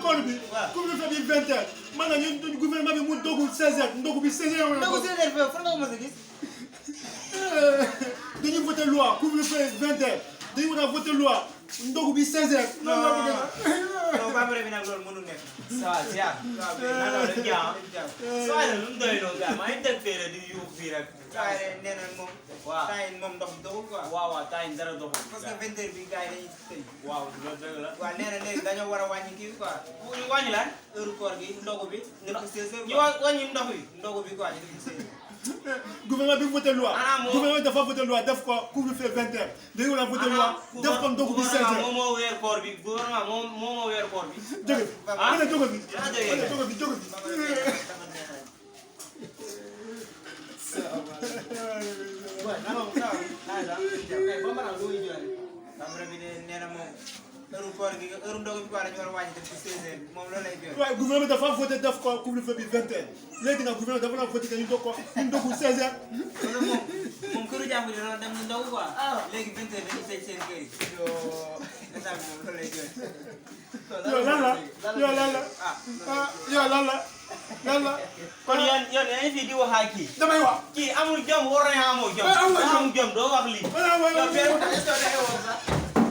koor bi. waaw couvre-feu bi 20h. maanaam ñun gouvernement bi mu dogul 16h ndogu bi 16h. ndogu 16h fan nga ko mos a gis. dañuy voté loi couvre-feu 20h dañu war a voté loi ndogu bi 16h. non bambara bi nag loolu mënul nekk. ça va ziar. naa la rek jaa soo ay lu mu doy noonu gars maa ngi teg fee di yuux fii rek. waaye nee na moom. waaw temps yii moom ndox mi doxul quoi. waaw waaw temps yii dara doxul. parce que 20h bi gars yi dañuy tëj. waaw loolu dëgg la. waaw nee na léegi dañoo war a wàññi kii quoi. ñu wàññi lan. heure koor gi ndogu bi. ñu def 16h ñu wàññi ndox bi. ndogu bi quoi ñu def 16h. gouvernement bi voté loi. gouvernement dafa voté loi def ko couvre-feu 20h. dañu war a voté loi def ko ndogu bi 16h. moom moo weer koor bi gouvernement moom moo weer koor bi. jóge fi ma ne jóge fi. jóge fi jóge fi. bambara bi nee na moom heure koor gi heure ndogu bi quoi dañu war a wàññi def ci 16h moom loolu lay jooy. waaye gouvernement dafa voté def ko couvre-feu bi 20h léegi nag gouvernement dafa la voté dañu dog ko ñu ndogu 16h. loolu moom këru jàmbur yi dañoo dem ñu ndogu quoi. léegi 20h dañuy tëj seen kër yi. état bi moom loolu lay jooy. yow lan la yow lan la yow lan la lan la. kon yéen yaa ngi fi di wax ak kii. damay wax. kii amul jom war nañu amoo jom. amul jom doo wax lii. voilà voilà. yow benn